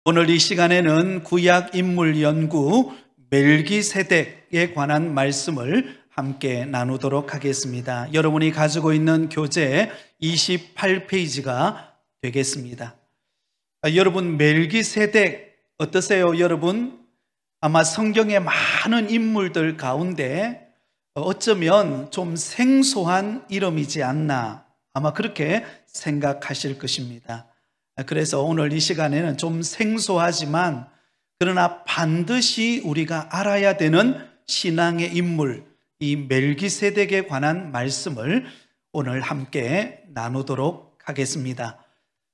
오늘 이 시간에는 구약 인물 연구 멜기세덱에 관한 말씀을 함께 나누도록 하겠습니다. 여러분이 가지고 있는 교재 28페이지가 되겠습니다. 여러분, 멜기세덱 어떠세요? 여러분, 아마 성경의 많은 인물들 가운데 어쩌면 좀 생소한 이름이지 않나, 아마 그렇게 생각하실 것입니다. 그래서 오늘 이 시간에는 좀 생소하지만 그러나 반드시 우리가 알아야 되는 신앙의 인물, 이 멜기세덱에 관한 말씀을 오늘 함께 나누도록 하겠습니다.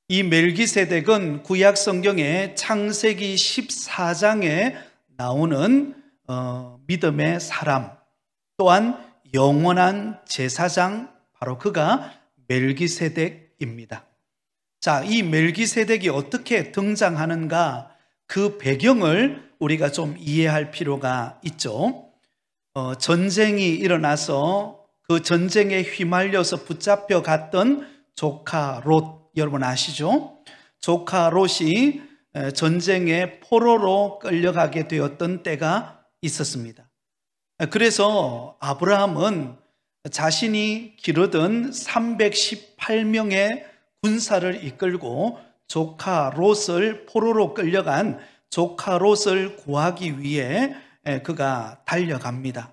이 멜기세덱은 구약 성경의 창세기 14장에 나오는 믿음의 사람, 또한 영원한 제사장, 바로 그가 멜기세덱입니다. 자, 이 멜기세덱이 어떻게 등장하는가, 그 배경을 우리가 좀 이해할 필요가 있죠. 전쟁이 일어나서 그 전쟁에 휘말려서 붙잡혀 갔던 조카 롯, 여러분 아시죠? 조카 롯이 전쟁의 포로로 끌려가게 되었던 때가 있었습니다. 그래서 아브라함은 자신이 기르던 318명의 군사를 이끌고 조카 롯을, 포로로 끌려간 조카 롯을 구하기 위해 그가 달려갑니다.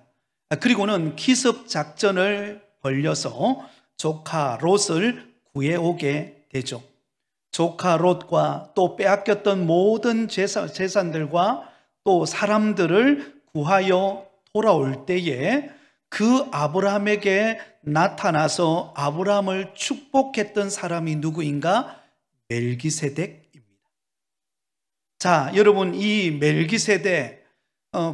그리고는 기습 작전을 벌여서 조카 롯을 구해오게 되죠. 조카 롯과 또 빼앗겼던 모든 재산들과 또 사람들을 구하여 돌아올 때에 그 아브라함에게 나타나서 아브라함을 축복했던 사람이 누구인가? 멜기세덱입니다. 자, 여러분, 이 멜기세덱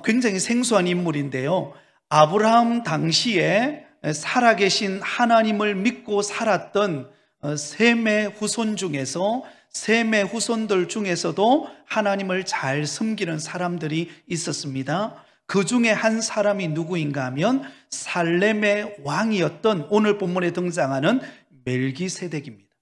굉장히 생소한 인물인데요. 아브라함 당시에 살아계신 하나님을 믿고 살았던 셈의 후손 중에서, 셈의 후손들 중에서도 하나님을 잘 섬기는 사람들이 있었습니다. 그 중에 한 사람이 누구인가 하면 살렘의 왕이었던 오늘 본문에 등장하는 멜기세덱입니다.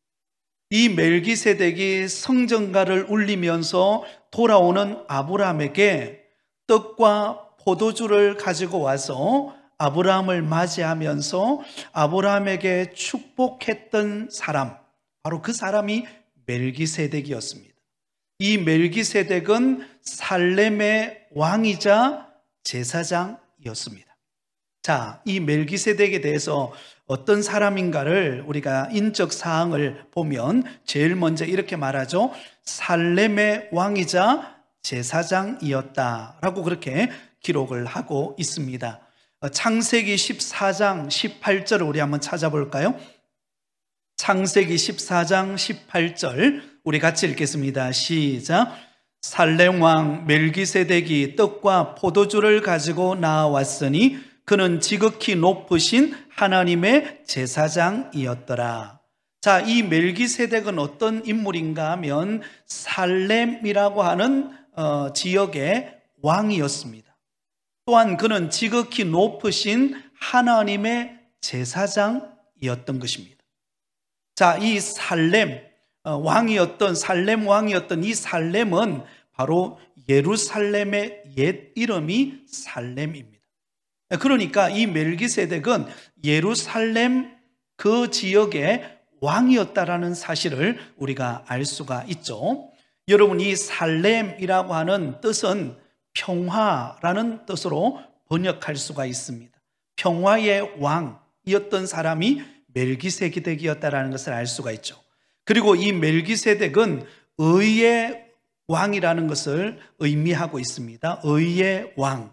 이 멜기세덱이 성전가를 울리면서 돌아오는 아브라함에게 떡과 포도주를 가지고 와서 아브라함을 맞이하면서 아브라함에게 축복했던 사람, 바로 그 사람이 멜기세덱이었습니다. 이 멜기세덱은 살렘의 왕이자 제사장이었습니다. 자, 이 멜기세덱에 대해서 어떤 사람인가를 우리가 인적 사항을 보면 제일 먼저 이렇게 말하죠. 살렘의 왕이자 제사장이었다라고 그렇게 기록을 하고 있습니다. 창세기 14장 18절을 우리 한번 찾아볼까요? 창세기 14장 18절 우리 같이 읽겠습니다. 시작. 살렘 왕 멜기세덱이 떡과 포도주를 가지고 나왔으니 그는 지극히 높으신 하나님의 제사장이었더라. 자, 이 멜기세덱은 어떤 인물인가 하면 살렘이라고 하는 지역의 왕이었습니다. 또한 그는 지극히 높으신 하나님의 제사장이었던 것입니다. 자, 이 살렘 왕이었던 이 살렘은 바로 예루살렘의 옛 이름이 살렘입니다. 그러니까 이 멜기세덱은 예루살렘 그 지역의 왕이었다라는 사실을 우리가 알 수가 있죠. 여러분, 이 살렘이라고 하는 뜻은 평화라는 뜻으로 번역할 수가 있습니다. 평화의 왕이었던 사람이 멜기세덱이었다라는 것을 알 수가 있죠. 그리고 이 멜기세덱은 의의 왕이라는 것을 의미하고 있습니다. 의의 왕.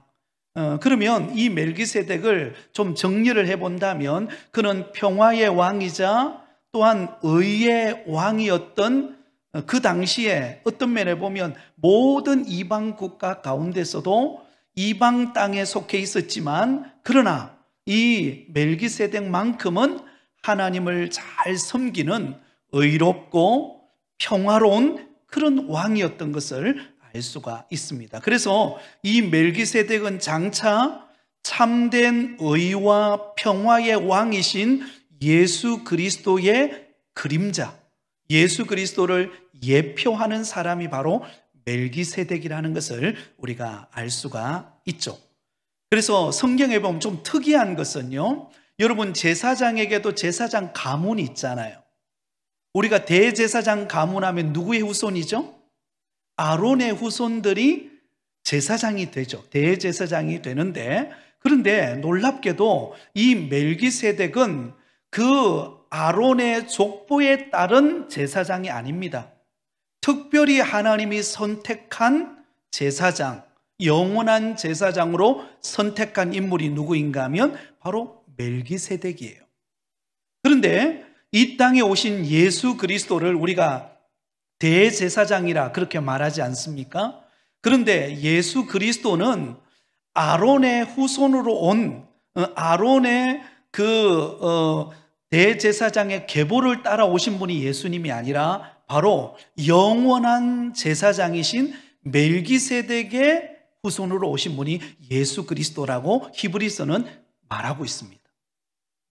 그러면 이 멜기세덱을 좀 정리를 해본다면 그는 평화의 왕이자 또한 의의 왕이었던 그 당시에 어떤 면에 보면 모든 이방 국가 가운데서도 이방 땅에 속해 있었지만 그러나 이 멜기세덱만큼은 하나님을 잘 섬기는 의롭고 평화로운 그런 왕이었던 것을 알 수가 있습니다. 그래서 이 멜기세덱은 장차 참된 의와 평화의 왕이신 예수 그리스도의 그림자, 예수 그리스도를 예표하는 사람이 바로 멜기세덱이라는 것을 우리가 알 수가 있죠. 그래서 성경에 보면 좀 특이한 것은요, 여러분 제사장에게도 제사장 가문이 있잖아요. 우리가 대제사장 가문하면 누구의 후손이죠? 아론의 후손들이 제사장이 되죠. 대제사장이 되는데, 그런데 놀랍게도 이 멜기세덱은 그 아론의 족보에 따른 제사장이 아닙니다. 특별히 하나님이 선택한 제사장, 영원한 제사장으로 선택한 인물이 누구인가 하면 바로 멜기세덱이에요. 그런데 이 땅에 오신 예수 그리스도를 우리가 대제사장이라 그렇게 말하지 않습니까? 그런데 예수 그리스도는 아론의 후손으로 온 아론의 대제사장의 계보를 따라오신 분이 예수님이 아니라 바로 영원한 제사장이신 멜기세덱의 후손으로 오신 분이 예수 그리스도라고 히브리서는 말하고 있습니다.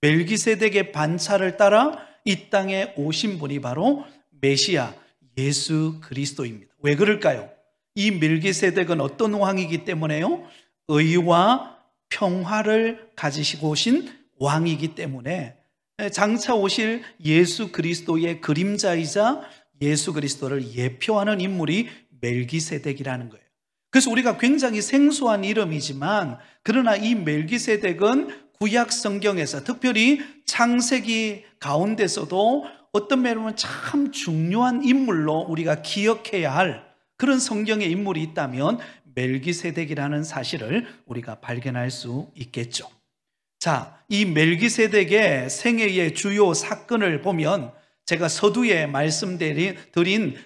멜기세덱의 반차를 따라 이 땅에 오신 분이 바로 메시아 예수 그리스도입니다. 왜 그럴까요? 이 멜기세덱은 어떤 왕이기 때문에요? 의와 평화를 가지시고 오신 왕이기 때문에 장차 오실 예수 그리스도의 그림자이자 예수 그리스도를 예표하는 인물이 멜기세덱이라는 거예요. 그래서 우리가 굉장히 생소한 이름이지만, 그러나 이 멜기세덱은 구약 성경에서 특별히 창세기 가운데서도 어떤 면에 보면 참 중요한 인물로 우리가 기억해야 할 그런 성경의 인물이 있다면 멜기세덱이라는 사실을 우리가 발견할 수 있겠죠. 자, 이 멜기세덱의 생애의 주요 사건을 보면 제가 서두에 말씀드린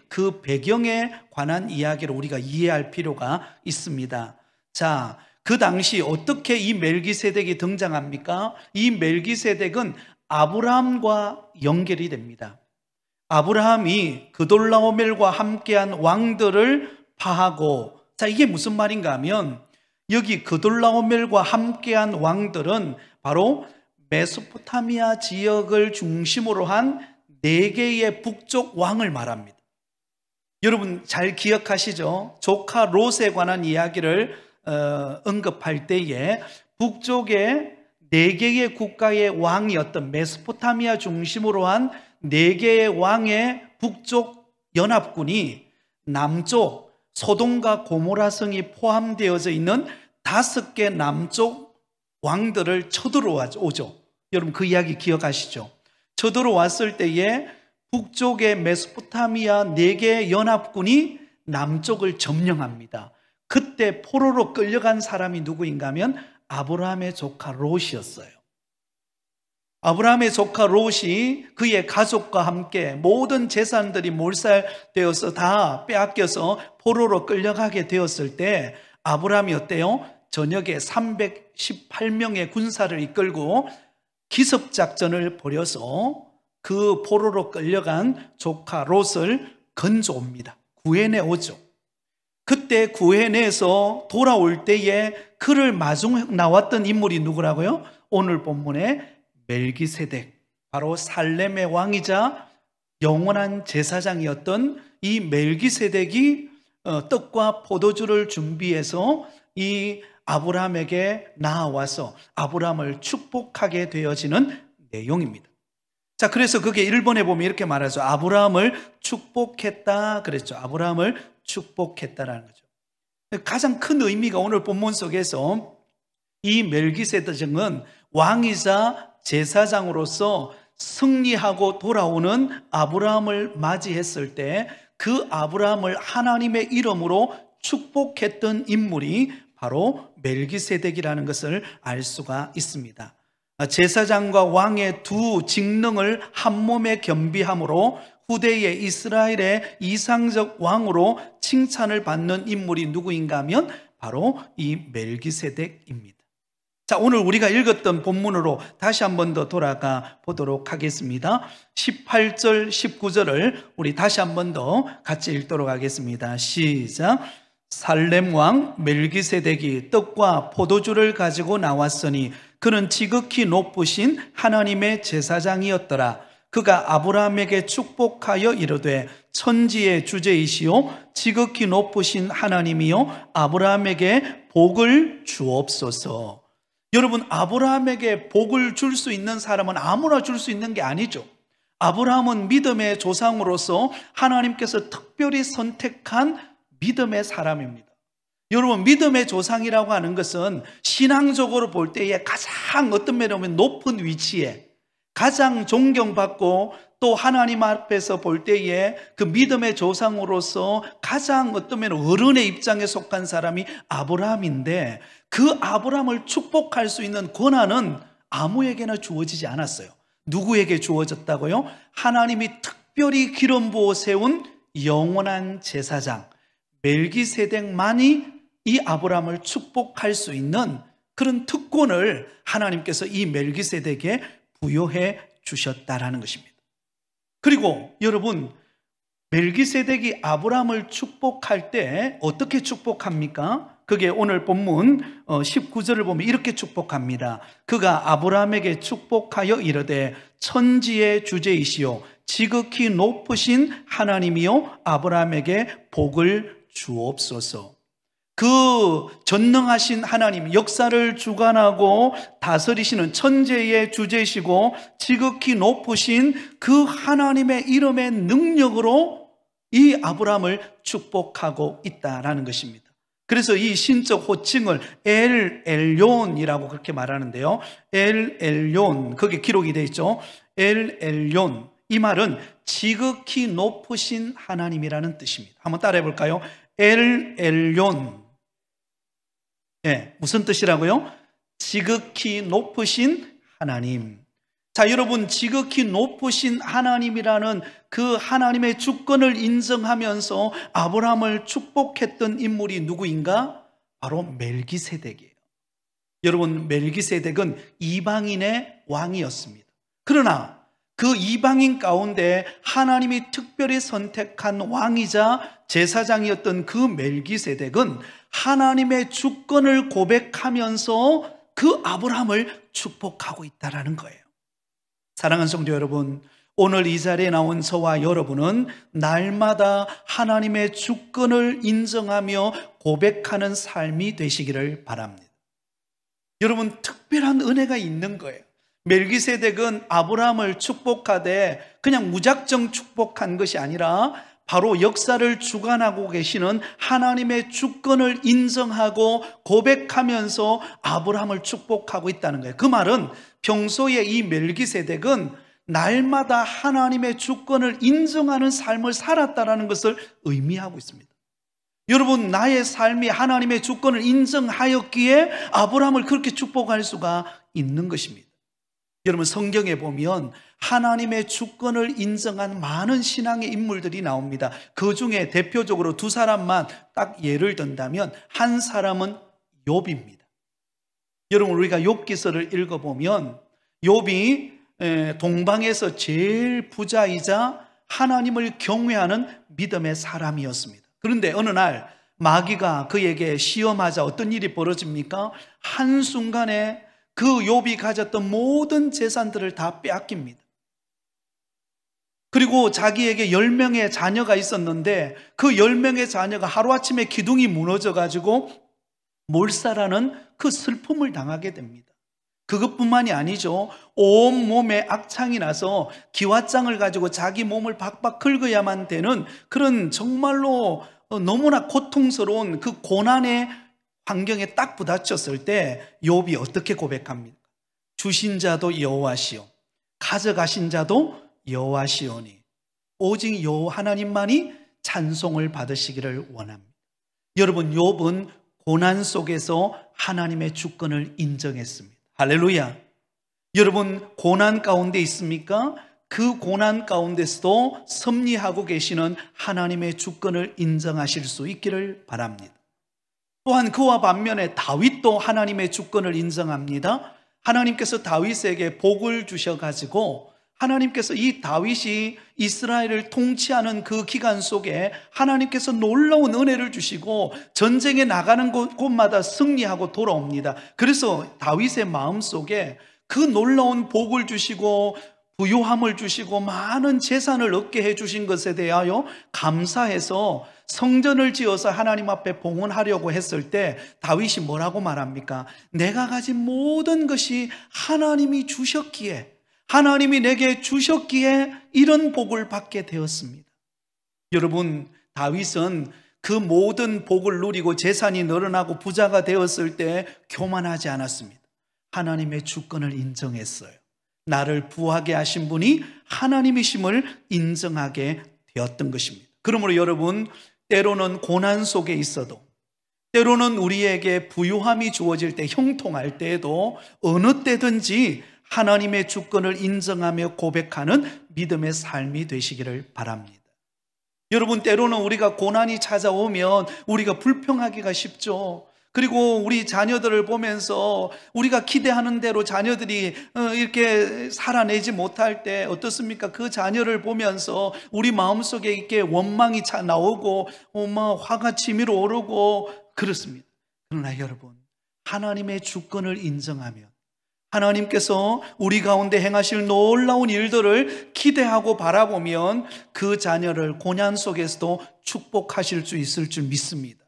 그 배경에 관한 이야기를 우리가 이해할 필요가 있습니다. 자, 그 당시 어떻게 이 멜기세덱이 등장합니까? 이 멜기세덱은 아브라함과 연결이 됩니다. 아브라함이 그돌라오멜과 함께한 왕들을 파하고, 자, 이게 무슨 말인가 하면 여기 그돌라오멜과 함께한 왕들은 바로 메소포타미아 지역을 중심으로 한 4개의 북쪽 왕을 말합니다. 여러분 잘 기억하시죠? 조카 롯에 관한 이야기를 언급할 때에 북쪽에 4개의 국가의 왕이었던 메소포타미아 중심으로 한 4개의 왕의 북쪽 연합군이 남쪽 소돔과 고모라 성이 포함되어져 있는 5개 남쪽 왕들을 쳐들어오죠. 여러분 그 이야기 기억하시죠? 쳐들어왔을 때에 북쪽의 메소포타미아 4개 연합군이 남쪽을 점령합니다. 그때 포로로 끌려간 사람이 누구인가 하면 아브라함의 조카 롯이었어요. 아브라함의 조카 롯이 그의 가족과 함께 모든 재산들이 몰살되어서 다 빼앗겨서 포로로 끌려가게 되었을 때 아브라함이 어때요? 저녁에 318명의 군사를 이끌고 기습작전을 벌여서 그 포로로 끌려간 조카 롯을 건져옵니다. 구해내 오죠. 그때 구해내서 돌아올 때에 그를 마중 나왔던 인물이 누구라고요? 오늘 본문에 멜기세덱, 바로 살렘의 왕이자 영원한 제사장이었던 이 멜기세덱이 떡과 포도주를 준비해서 이 아브라함에게 나와서 아브라함을 축복하게 되어지는 내용입니다. 자, 그래서 그게 일본에 보면 이렇게 말하죠. 아브라함을 축복했다 그랬죠. 아브라함을 축복했다라는 거죠. 가장 큰 의미가 오늘 본문 속에서 이 멜기세덱은 왕이자 제사장으로서 승리하고 돌아오는 아브라함을 맞이했을 때 그 아브라함을 하나님의 이름으로 축복했던 인물이 바로 멜기세덱이라는 것을 알 수가 있습니다. 제사장과 왕의 두 직능을 한 몸에 겸비함으로 후대의 이스라엘의 이상적 왕으로 칭찬을 받는 인물이 누구인가 하면 바로 이 멜기세덱입니다. 자, 오늘 우리가 읽었던 본문으로 다시 한 번 더 돌아가 보도록 하겠습니다. 18절, 19절을 우리 다시 한 번 더 같이 읽도록 하겠습니다. 시작. 살렘 왕 멜기세덱이 떡과 포도주를 가지고 나왔으니 그는 지극히 높으신 하나님의 제사장이었더라. 그가 아브라함에게 축복하여 이르되 천지의 주제이시오 지극히 높으신 하나님이요 아브라함에게 복을 주옵소서. 여러분, 아브라함에게 복을 줄 수 있는 사람은 아무나 줄 수 있는 게 아니죠. 아브라함은 믿음의 조상으로서 하나님께서 특별히 선택한 믿음의 사람입니다. 여러분, 믿음의 조상이라고 하는 것은 신앙적으로 볼 때에 가장 어떤 면에 보면 높은 위치에 가장 존경받고 또 하나님 앞에서 볼 때에 그 믿음의 조상으로서 가장 어떤 면에 어른의 입장에 속한 사람이 아브라함인데, 그 아브라함을 축복할 수 있는 권한은 아무에게나 주어지지 않았어요. 누구에게 주어졌다고요? 하나님이 특별히 기름 부어 세운 영원한 제사장 멜기세덱만이 이 아브라함을 축복할 수 있는 그런 특권을 하나님께서 이 멜기세덱에 부여해 주셨다라는 것입니다. 그리고 여러분, 멜기세덱이 아브라함을 축복할 때 어떻게 축복합니까? 그게 오늘 본문 19절을 보면 이렇게 축복합니다. 그가 아브라함에게 축복하여 이르되 천지의 주제이시오 지극히 높으신 하나님이요 아브라함에게 복을 주옵소서. 그 전능하신 하나님, 역사를 주관하고 다스리시는 천재의 주제이시고 지극히 높으신 그 하나님의 이름의 능력으로 이 아브라함을 축복하고 있다라는 것입니다. 그래서 이 신적 호칭을 엘 엘론이라고 그렇게 말하는데요. 엘 엘론, 그게 기록이 되어 있죠. 엘 엘론, 이 말은 지극히 높으신 하나님이라는 뜻입니다. 한번 따라해 볼까요? 엘 엘론. 네, 무슨 뜻이라고요? 지극히 높으신 하나님. 자, 여러분, 지극히 높으신 하나님이라는 그 하나님의 주권을 인정하면서 아브라함을 축복했던 인물이 누구인가? 바로 멜기세덱이에요. 여러분, 멜기세덱은 이방인의 왕이었습니다. 그러나 그 이방인 가운데 하나님이 특별히 선택한 왕이자 제사장이었던 그 멜기세덱은 하나님의 주권을 고백하면서 그 아브라함을 축복하고 있다는 거예요. 사랑하는 성도 여러분, 오늘 이 자리에 나온 저와 여러분은 날마다 하나님의 주권을 인정하며 고백하는 삶이 되시기를 바랍니다. 여러분, 특별한 은혜가 있는 거예요. 멜기세덱은 아브라함을 축복하되 그냥 무작정 축복한 것이 아니라 바로 역사를 주관하고 계시는 하나님의 주권을 인정하고 고백하면서 아브라함을 축복하고 있다는 거예요. 그 말은 평소에 이 멜기세덱은 날마다 하나님의 주권을 인정하는 삶을 살았다는 것을 의미하고 있습니다. 여러분, 나의 삶이 하나님의 주권을 인정하였기에 아브라함을 그렇게 축복할 수가 있는 것입니다. 여러분, 성경에 보면 하나님의 주권을 인정한 많은 신앙의 인물들이 나옵니다. 그 중에 대표적으로 두 사람만 딱 예를 든다면 한 사람은 욥입니다. 여러분, 우리가 욥기서를 읽어보면 욥이 동방에서 제일 부자이자 하나님을 경외하는 믿음의 사람이었습니다. 그런데 어느 날 마귀가 그에게 시험하자 어떤 일이 벌어집니까? 한순간에 그 욥이 가졌던 모든 재산들을 다 빼앗깁니다. 그리고 자기에게 10명의 자녀가 있었는데 그 10명의 자녀가 하루아침에 기둥이 무너져가지고 몰살하는 그 슬픔을 당하게 됩니다. 그것뿐만이 아니죠. 온몸에 악창이 나서 기왓장을 가지고 자기 몸을 박박 긁어야만 되는 그런 정말로 너무나 고통스러운 그 고난의 환경에 딱 부닥쳤을 때 욥이 어떻게 고백합니까? 주신 자도 여호와시요 가져가신 자도 여호와시오니 오직 여호와 하나님만이 찬송을 받으시기를 원합니다. 여러분, 욥은 고난 속에서 하나님의 주권을 인정했습니다. 할렐루야. 여러분, 고난 가운데 있습니까? 그 고난 가운데서도 섭리하고 계시는 하나님의 주권을 인정하실 수 있기를 바랍니다. 또한 그와 반면에 다윗도 하나님의 주권을 인정합니다. 하나님께서 다윗에게 복을 주셔가지고 하나님께서 이 다윗이 이스라엘을 통치하는 그 기간 속에 하나님께서 놀라운 은혜를 주시고 전쟁에 나가는 곳마다 승리하고 돌아옵니다. 그래서 다윗의 마음속에 그 놀라운 복을 주시고 부요함을 주시고 많은 재산을 얻게 해주신 것에 대하여 감사해서 성전을 지어서 하나님 앞에 봉헌하려고 했을 때 다윗이 뭐라고 말합니까? 내가 가진 모든 것이 하나님이 주셨기에, 하나님이 내게 주셨기에 이런 복을 받게 되었습니다. 여러분, 다윗은 그 모든 복을 누리고 재산이 늘어나고 부자가 되었을 때 교만하지 않았습니다. 하나님의 주권을 인정했어요. 나를 부하게 하신 분이 하나님이심을 인정하게 되었던 것입니다. 그러므로 여러분, 때로는 고난 속에 있어도, 때로는 우리에게 부유함이 주어질 때, 형통할 때에도 어느 때든지 하나님의 주권을 인정하며 고백하는 믿음의 삶이 되시기를 바랍니다. 여러분, 때로는 우리가 고난이 찾아오면 우리가 불평하기가 쉽죠. 그리고 우리 자녀들을 보면서 우리가 기대하는 대로 자녀들이 이렇게 살아내지 못할 때 어떻습니까? 그 자녀를 보면서 우리 마음속에 이렇게 원망이 나오고 화가 치밀어 오르고 그렇습니다. 그러나 여러분, 하나님의 주권을 인정하면, 하나님께서 우리 가운데 행하실 놀라운 일들을 기대하고 바라보면 그 자녀를 고난 속에서도 축복하실 수 있을 줄 믿습니다.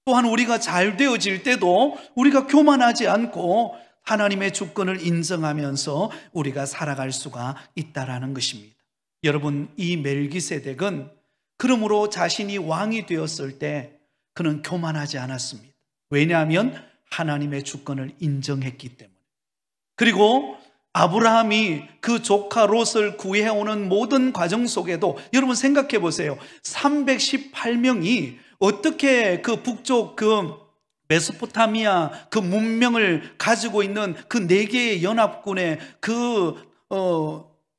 또한 우리가 잘 되어질 때도 우리가 교만하지 않고 하나님의 주권을 인정하면서 우리가 살아갈 수가 있다라는 것입니다. 여러분, 이 멜기세덱은 그러므로 자신이 왕이 되었을 때 그는 교만하지 않았습니다. 왜냐하면 하나님의 주권을 인정했기 때문에. 그리고 아브라함이 그 조카 롯을 구해오는 모든 과정 속에도 여러분 생각해 보세요. 318명이 어떻게 그 북쪽 그 메소포타미아 그 문명을 가지고 있는 그 4개의 연합군의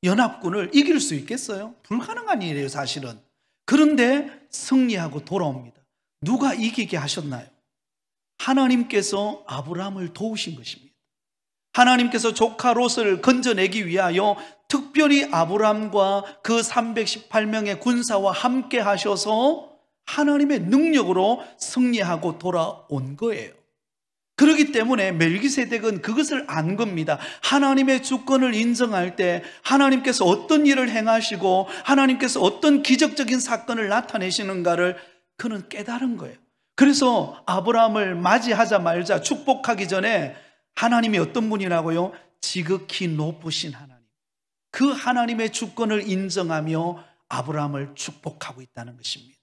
연합군을 이길 수 있겠어요? 불가능한 일이에요, 사실은. 그런데 승리하고 돌아옵니다. 누가 이기게 하셨나요? 하나님께서 아브라함을 도우신 것입니다. 하나님께서 조카 롯을 건져내기 위하여 특별히 아브라함과 그 318명의 군사와 함께 하셔서 하나님의 능력으로 승리하고 돌아온 거예요. 그렇기 때문에 멜기세덱은 그것을 안 겁니다. 하나님의 주권을 인정할 때 하나님께서 어떤 일을 행하시고 하나님께서 어떤 기적적인 사건을 나타내시는가를 그는 깨달은 거예요. 그래서 아브라함을 맞이하자마자 축복하기 전에 하나님이 어떤 분이라고요? 지극히 높으신 하나님, 그 하나님의 주권을 인정하며 아브라함을 축복하고 있다는 것입니다.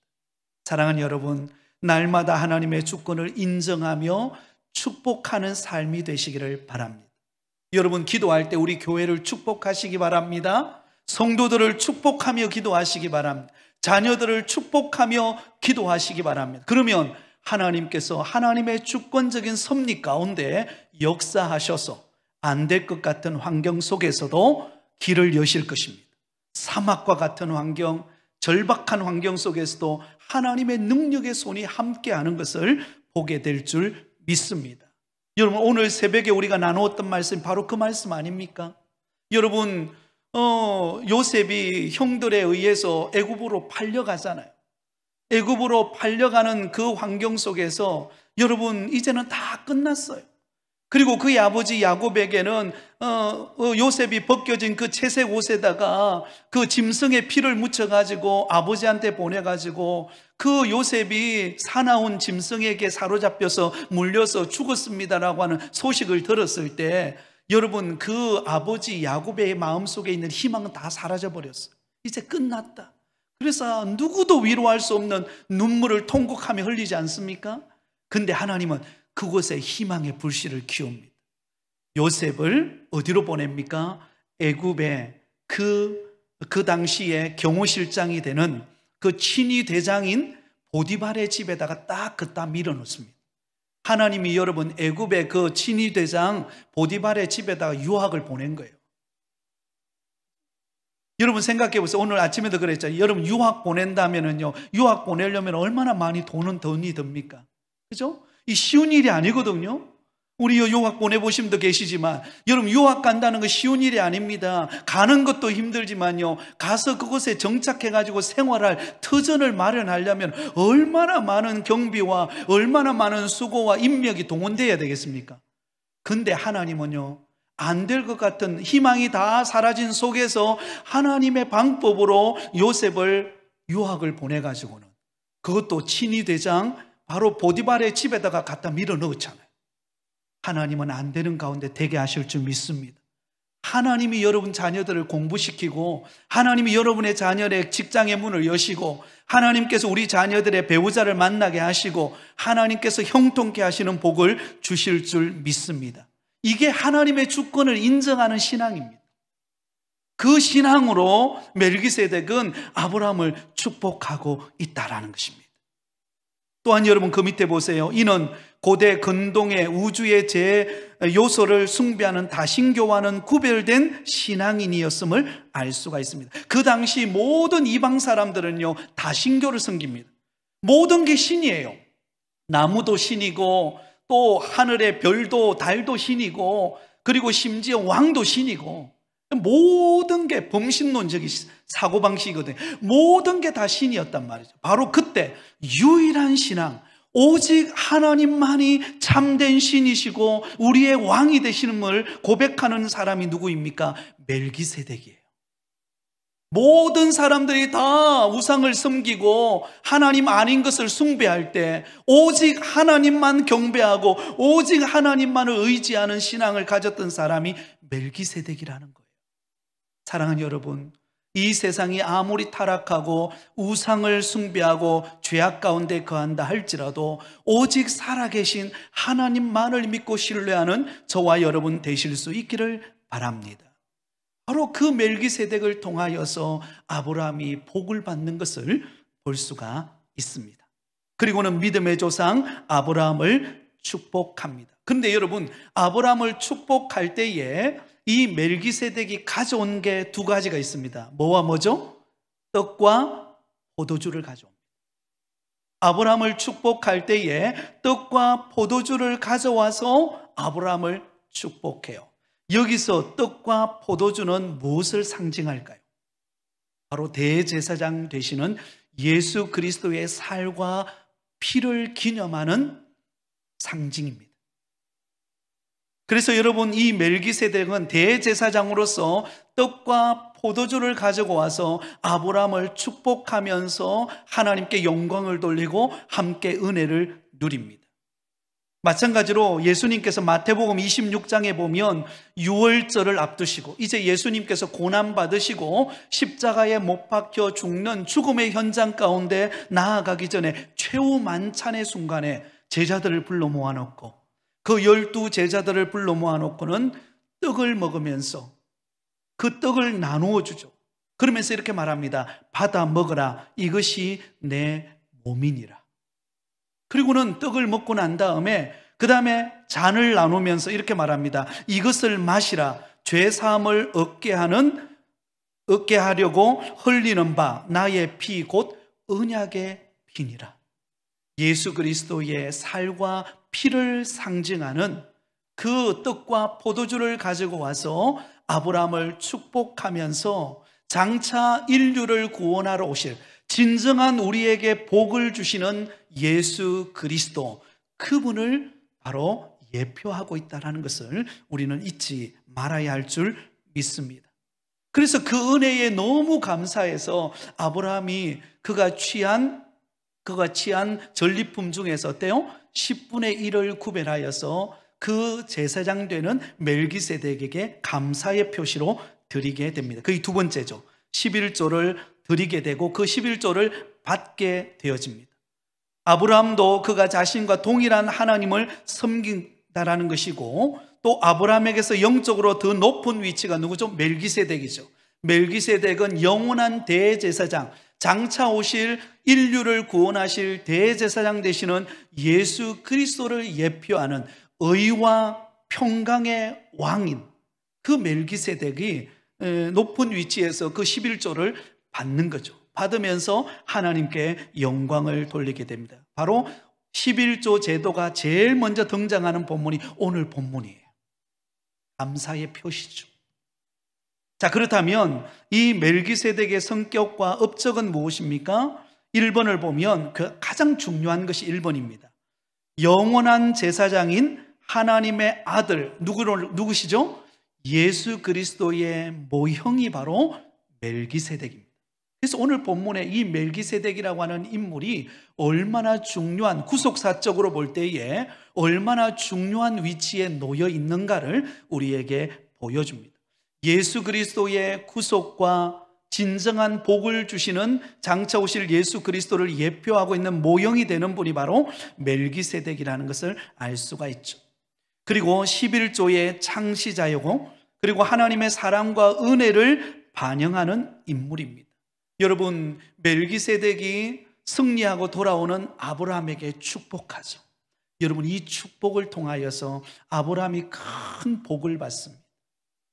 사랑하는 여러분, 날마다 하나님의 주권을 인정하며 축복하는 삶이 되시기를 바랍니다. 여러분, 기도할 때 우리 교회를 축복하시기 바랍니다. 성도들을 축복하며 기도하시기 바랍니다. 자녀들을 축복하며 기도하시기 바랍니다. 그러면 하나님께서 하나님의 주권적인 섭리 가운데 역사하셔서 안 될 것 같은 환경 속에서도 길을 여실 것입니다. 사막과 같은 환경, 절박한 환경 속에서도 하나님의 능력의 손이 함께하는 것을 보게 될 줄 믿습니다. 여러분, 오늘 새벽에 우리가 나누었던 말씀이 바로 그 말씀 아닙니까? 여러분, 요셉이 형들에 의해서 애굽으로 팔려가잖아요. 애굽으로 팔려가는 그 환경 속에서 여러분, 이제는 다 끝났어요. 그리고 그의 아버지 야곱에게는 요셉이 벗겨진 그 채색 옷에다가 그 짐승의 피를 묻혀가지고 아버지한테 보내가지고 그 요셉이 사나운 짐승에게 사로잡혀서 물려서 죽었습니다라고 하는 소식을 들었을 때 여러분, 그 아버지 야곱의 마음속에 있는 희망은 다 사라져버렸어요. 이제 끝났다. 그래서 누구도 위로할 수 없는 눈물을 통곡하며 흘리지 않습니까? 근데 하나님은 그곳에 희망의 불씨를 키웁니다. 요셉을 어디로 보냅니까? 애굽의 그 당시에 경호실장이 되는 그 친위 대장인 보디발의 집에다가 딱 그따 밀어놓습니다. 하나님이 여러분 애굽의 그 친위 대장 보디발의 집에다가 유학을 보낸 거예요. 여러분 생각해 보세요. 오늘 아침에도 그랬잖아요. 여러분 유학 보낸다면은요, 유학 보내려면 얼마나 많이 돈이 듭니까? 그죠? 이 쉬운 일이 아니거든요. 우리 유학 보내보신 분도 계시지만 여러분, 유학 간다는 거 쉬운 일이 아닙니다. 가는 것도 힘들지만요, 가서 그곳에 정착해가지고 생활할 터전을 마련하려면 얼마나 많은 경비와 얼마나 많은 수고와 인력이 동원되어야 되겠습니까? 근데 하나님은요, 안 될 것 같은 희망이 다 사라진 속에서 하나님의 방법으로 요셉을 유학을 보내가지고는 그것도 친위 대장 바로 보디발의 집에다가 갖다 밀어 넣었잖아요. 하나님은 안 되는 가운데 되게 하실 줄 믿습니다. 하나님이 여러분 자녀들을 공부시키고 하나님이 여러분의 자녀의 직장의 문을 여시고 하나님께서 우리 자녀들의 배우자를 만나게 하시고 하나님께서 형통케 하시는 복을 주실 줄 믿습니다. 이게 하나님의 주권을 인정하는 신앙입니다. 그 신앙으로 멜기세덱은 아브라함을 축복하고 있다라는 것입니다. 또한 여러분 그 밑에 보세요. 이는 고대 근동의 우주의 제 요소를 숭배하는 다신교와는 구별된 신앙인이었음을 알 수가 있습니다. 그 당시 모든 이방 사람들은요 다신교를 섬깁니다. 모든 게 신이에요. 나무도 신이고 또 하늘의 별도 달도 신이고 그리고 심지어 왕도 신이고 모든 게 범신론적인 사고방식이거든요. 모든 게 다 신이었단 말이죠. 바로 그때 유일한 신앙, 오직 하나님만이 참된 신이시고 우리의 왕이 되시는을 고백하는 사람이 누구입니까? 멜기세덱이에요. 모든 사람들이 다 우상을 섬기고 하나님 아닌 것을 숭배할 때 오직 하나님만 경배하고 오직 하나님만을 의지하는 신앙을 가졌던 사람이 멜기세덱이라는 거예요. 사랑하는 여러분, 이 세상이 아무리 타락하고 우상을 숭배하고 죄악 가운데 거한다 할지라도 오직 살아계신 하나님만을 믿고 신뢰하는 저와 여러분 되실 수 있기를 바랍니다. 바로 그 멜기세덱을 통하여서 아브라함이 복을 받는 것을 볼 수가 있습니다. 그리고는 믿음의 조상 아브라함을 축복합니다. 그런데 여러분, 아브라함을 축복할 때에 이 멜기세덱이 가져온 게 두 가지가 있습니다. 뭐와 뭐죠? 떡과 포도주를 가져옵니다. 아브라함을 축복할 때에 떡과 포도주를 가져와서 아브라함을 축복해요. 여기서 떡과 포도주는 무엇을 상징할까요? 바로 대제사장 되시는 예수 그리스도의 살과 피를 기념하는 상징입니다. 그래서 여러분, 이 멜기세덱은 대제사장으로서 떡과 포도주를 가지고 와서 아브라함을 축복하면서 하나님께 영광을 돌리고 함께 은혜를 누립니다. 마찬가지로 예수님께서 마태복음 26장에 보면 유월절을 앞두시고 이제 예수님께서 고난받으시고 십자가에 못 박혀 죽는 죽음의 현장 가운데 나아가기 전에 최후 만찬의 순간에 제자들을 불러 모아놓고 그 12 제자들을 불러 모아놓고는 떡을 먹으면서 그 떡을 나누어 주죠. 그러면서 이렇게 말합니다. 받아 먹으라, 이것이 내 몸이니라. 그리고는 떡을 먹고 난 다음에 그 다음에 잔을 나누면서 이렇게 말합니다. 이것을 마시라, 죄사함을 얻게 하려고 흘리는 바 나의 피 곧 언약의 피니라. 예수 그리스도의 살과 피를 상징하는 그 떡과 포도주를 가지고 와서 아브라함을 축복하면서 장차 인류를 구원하러 오실 진정한 우리에게 복을 주시는 예수 그리스도, 그분을 바로 예표하고 있다는 것을 우리는 잊지 말아야 할 줄 믿습니다. 그래서 그 은혜에 너무 감사해서 아브라함이 그가 취한 전리품 중에서 어때요? 10분의 1을 구별하여서 그 제사장 되는 멜기세덱에게 감사의 표시로 드리게 됩니다. 그게 두 번째죠. 11조를 드리게 되고 그 11조를 받게 되어집니다. 아브라함도 그가 자신과 동일한 하나님을 섬긴다라는 것이고 또 아브라함에게서 영적으로 더 높은 위치가 누구죠? 멜기세덱이죠. 멜기세덱은 영원한 대제사장, 장차 오실 인류를 구원하실 대제사장 되시는 예수 그리스도를 예표하는 의와 평강의 왕인 그 멜기세덱이 높은 위치에서 그 11조를 받는 거죠. 받으면서 하나님께 영광을 돌리게 됩니다. 바로 11조 제도가 제일 먼저 등장하는 본문이 오늘 본문이에요. 감사의 표시죠. 자, 그렇다면 이 멜기세덱의 성격과 업적은 무엇입니까? 1번을 보면 그 가장 중요한 것이 1번입니다. 영원한 제사장인 하나님의 아들, 누구시죠? 예수 그리스도의 모형이 바로 멜기세덱입니다. 그래서 오늘 본문에 이 멜기세덱이라고 하는 인물이 얼마나 중요한, 구속사적으로 볼 때에 얼마나 중요한 위치에 놓여 있는가를 우리에게 보여줍니다. 예수 그리스도의 구속과 진정한 복을 주시는 장차 오실 예수 그리스도를 예표하고 있는 모형이 되는 분이 바로 멜기세덱이라는 것을 알 수가 있죠. 그리고 11조의 창시자이고, 그리고 하나님의 사랑과 은혜를 반영하는 인물입니다. 여러분, 멜기세덱이 승리하고 돌아오는 아브라함에게 축복하죠. 여러분, 이 축복을 통하여서 아브라함이 큰 복을 받습니다.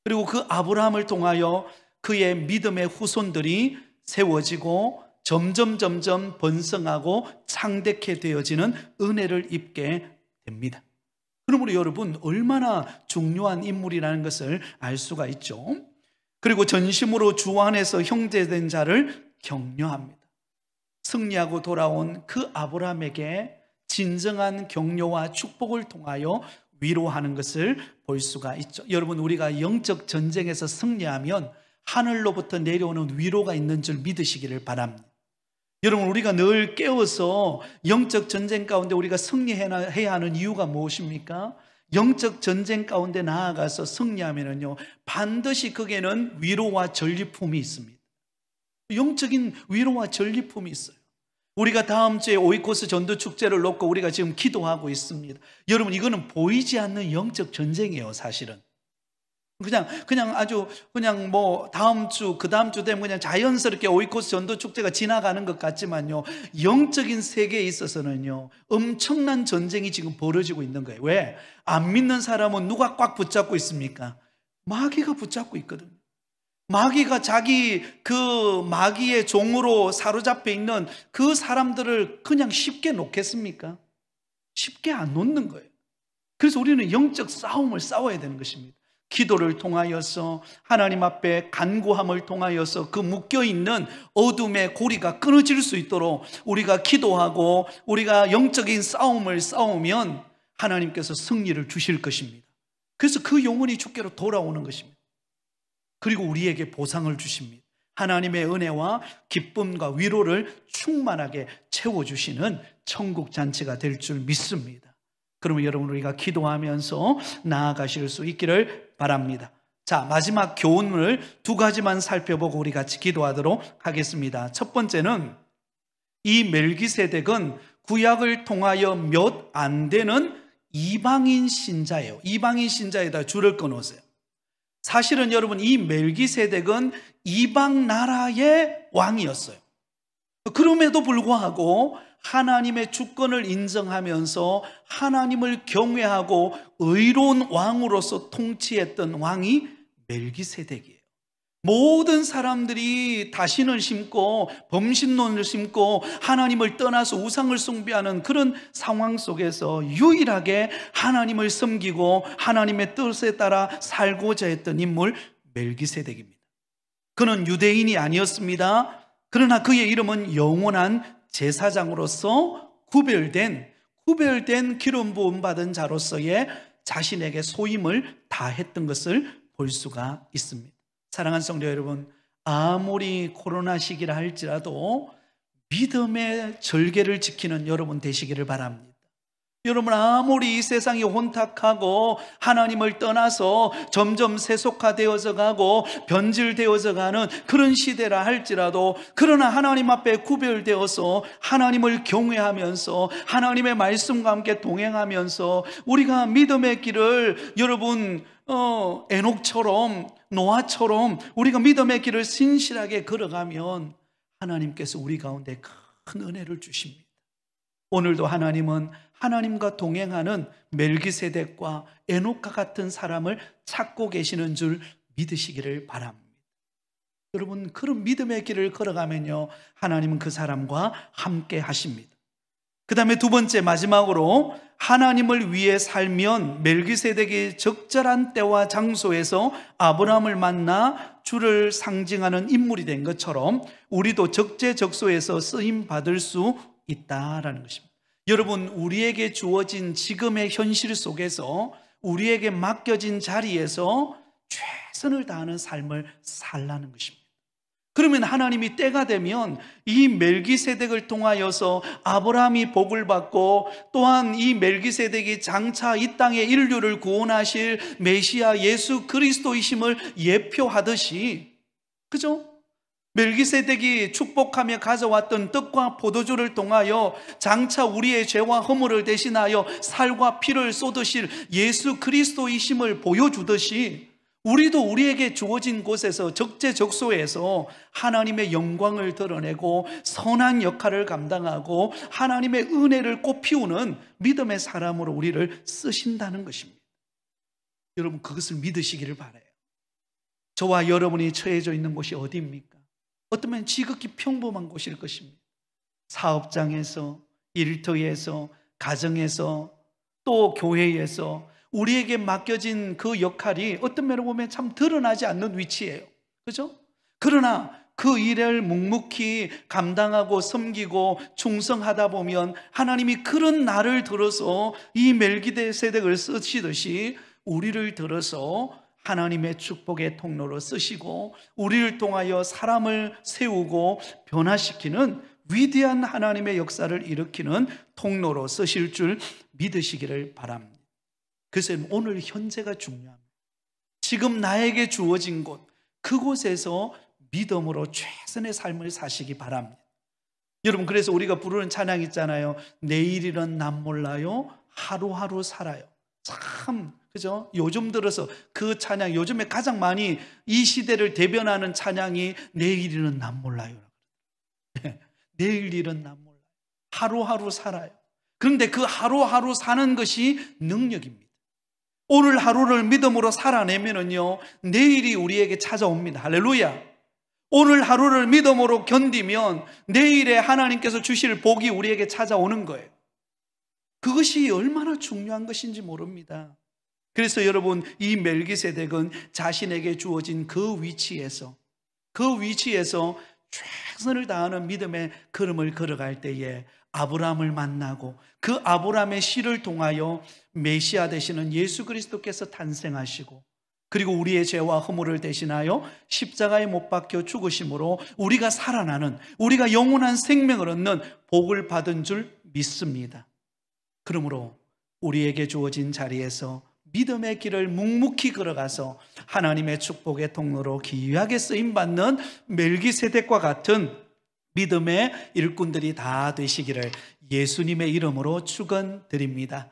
그리고 그 아브라함을 통하여 그의 믿음의 후손들이 세워지고 점점 번성하고 창대케 되어지는 은혜를 입게 됩니다. 그러므로 여러분, 얼마나 중요한 인물이라는 것을 알 수가 있죠. 그리고 전심으로 주 안에서 형제된 자를 격려합니다. 승리하고 돌아온 그 아브라함에게 진정한 격려와 축복을 통하여 위로하는 것을 볼 수가 있죠. 여러분, 우리가 영적 전쟁에서 승리하면 하늘로부터 내려오는 위로가 있는 줄 믿으시기를 바랍니다. 여러분, 우리가 늘 깨어서 영적 전쟁 가운데 우리가 승리해야 하는 이유가 무엇입니까? 영적 전쟁 가운데 나아가서 승리하면요, 반드시 거기에는 위로와 전리품이 있습니다. 영적인 위로와 전리품이 있어요. 우리가 다음 주에 오이코스 전도 축제를 놓고 우리가 지금 기도하고 있습니다. 여러분, 이거는 보이지 않는 영적 전쟁이에요. 사실은 그냥 뭐 다음 주, 그 다음 주 되면 그냥 자연스럽게 오이코스 전도 축제가 지나가는 것 같지만요, 영적인 세계에 있어서는요, 엄청난 전쟁이 지금 벌어지고 있는 거예요. 왜? 안 믿는 사람은 누가 꽉 붙잡고 있습니까? 마귀가 붙잡고 있거든요. 마귀가 자기 그 마귀의 종으로 사로잡혀 있는 그 사람들을 그냥 쉽게 놓겠습니까? 쉽게 안 놓는 거예요. 그래서 우리는 영적 싸움을 싸워야 되는 것입니다. 기도를 통하여서, 하나님 앞에 간구함을 통하여서 그 묶여있는 어둠의 고리가 끊어질 수 있도록 우리가 기도하고 우리가 영적인 싸움을 싸우면 하나님께서 승리를 주실 것입니다. 그래서 그 영혼이 주께로 돌아오는 것입니다. 그리고 우리에게 보상을 주십니다. 하나님의 은혜와 기쁨과 위로를 충만하게 채워주시는 천국 잔치가 될 줄 믿습니다. 그러면 여러분, 우리가 기도하면서 나아가실 수 있기를 바랍니다. 자, 마지막 교훈을 두 가지만 살펴보고 우리 같이 기도하도록 하겠습니다. 첫 번째는 이 멜기세덱은 구약을 통하여 몇 안 되는 이방인 신자예요. 이방인 신자에다 줄을 끊으세요. 사실은 여러분, 이 멜기세덱은 이방 나라의 왕이었어요. 그럼에도 불구하고 하나님의 주권을 인정하면서 하나님을 경외하고 의로운 왕으로서 통치했던 왕이 멜기세덱이에요. 모든 사람들이 다신을 심고 범신론을 심고 하나님을 떠나서 우상을 숭배하는 그런 상황 속에서 유일하게 하나님을 섬기고 하나님의 뜻에 따라 살고자 했던 인물 멜기세덱입니다. 그는 유대인이 아니었습니다. 그러나 그의 이름은 영원한 제사장으로서 구별된 기름 부음 받은 자로서의 자신에게 소임을 다했던 것을 볼 수가 있습니다. 사랑하는 성도 여러분, 아무리 코로나 시기라 할지라도 믿음의 절개를 지키는 여러분 되시기를 바랍니다. 여러분, 아무리 이 세상이 혼탁하고 하나님을 떠나서 점점 세속화되어져 가고 변질되어져 가는 그런 시대라 할지라도, 그러나 하나님 앞에 구별되어서 하나님을 경외하면서 하나님의 말씀과 함께 동행하면서 우리가 믿음의 길을, 여러분, 에녹처럼, 노아처럼 우리가 믿음의 길을 신실하게 걸어가면 하나님께서 우리 가운데 큰 은혜를 주십니다. 오늘도 하나님은 하나님과 동행하는 멜기세덱과 에녹과 같은 사람을 찾고 계시는 줄 믿으시기를 바랍니다. 여러분, 그런 믿음의 길을 걸어가면요, 하나님은 그 사람과 함께 하십니다. 그 다음에 두 번째, 마지막으로 하나님을 위해 살면 멜기세덱이 적절한 때와 장소에서 아브라함을 만나 주를 상징하는 인물이 된 것처럼 우리도 적재적소에서 쓰임 받을 수 있다라는 것입니다. 여러분, 우리에게 주어진 지금의 현실 속에서, 우리에게 맡겨진 자리에서 최선을 다하는 삶을 살라는 것입니다. 그러면 하나님이 때가 되면 이 멜기세덱을 통하여서 아브라함이 복을 받고, 또한 이 멜기세덱이 장차 이 땅의 인류를 구원하실 메시아 예수 그리스도이심을 예표하듯이, 그죠? 멜기세덱이 축복하며 가져왔던 떡과 포도주를 통하여 장차 우리의 죄와 허물을 대신하여 살과 피를 쏟으실 예수 그리스도이심을 보여주듯이, 우리도 우리에게 주어진 곳에서 적재적소에서 하나님의 영광을 드러내고 선한 역할을 감당하고 하나님의 은혜를 꽃피우는 믿음의 사람으로 우리를 쓰신다는 것입니다. 여러분, 그것을 믿으시기를 바라요. 저와 여러분이 처해져 있는 곳이 어디입니까? 어쩌면 지극히 평범한 곳일 것입니다. 사업장에서, 일터에서, 가정에서, 또 교회에서 우리에게 맡겨진 그 역할이 어떤 면으로 보면 참 드러나지 않는 위치예요. 그죠? 그러나 그 일을 묵묵히 감당하고 섬기고 충성하다 보면 하나님이 그런 나를 들어서 이 멜기세덱을 쓰시듯이 우리를 들어서 하나님의 축복의 통로로 쓰시고 우리를 통하여 사람을 세우고 변화시키는 위대한 하나님의 역사를 일으키는 통로로 쓰실 줄 믿으시기를 바랍니다. 그래서 오늘 현재가 중요합니다. 지금 나에게 주어진 곳, 그곳에서 믿음으로 최선의 삶을 사시기 바랍니다. 여러분, 그래서 우리가 부르는 찬양 있잖아요. 내일이란 난 몰라요, 하루하루 살아요. 참, 그죠? 요즘 들어서 그 찬양, 요즘에 가장 많이 이 시대를 대변하는 찬양이 내일이란 난 몰라요. 내일이란 난 몰라요. 하루하루 살아요. 그런데 그 하루하루 사는 것이 능력입니다. 오늘 하루를 믿음으로 살아내면은요, 내일이 우리에게 찾아옵니다. 할렐루야. 오늘 하루를 믿음으로 견디면 내일에 하나님께서 주실 복이 우리에게 찾아오는 거예요. 그것이 얼마나 중요한 것인지 모릅니다. 그래서 여러분, 이 멜기세덱은 자신에게 주어진 그 위치에서 최선을 다하는 믿음의 걸음을 걸어갈 때에 아브라함을 만나고 그 아브라함의 씨를 통하여 메시아 되시는 예수 그리스도께서 탄생하시고, 그리고 우리의 죄와 허물을 대신하여 십자가에 못 박혀 죽으심으로 우리가 살아나는, 우리가 영원한 생명을 얻는 복을 받은 줄 믿습니다. 그러므로 우리에게 주어진 자리에서 믿음의 길을 묵묵히 걸어가서 하나님의 축복의 통로로 귀하게 쓰임받는 멜기세덱과 같은 믿음의 일꾼들이 다 되시기를 예수님의 이름으로 축원드립니다.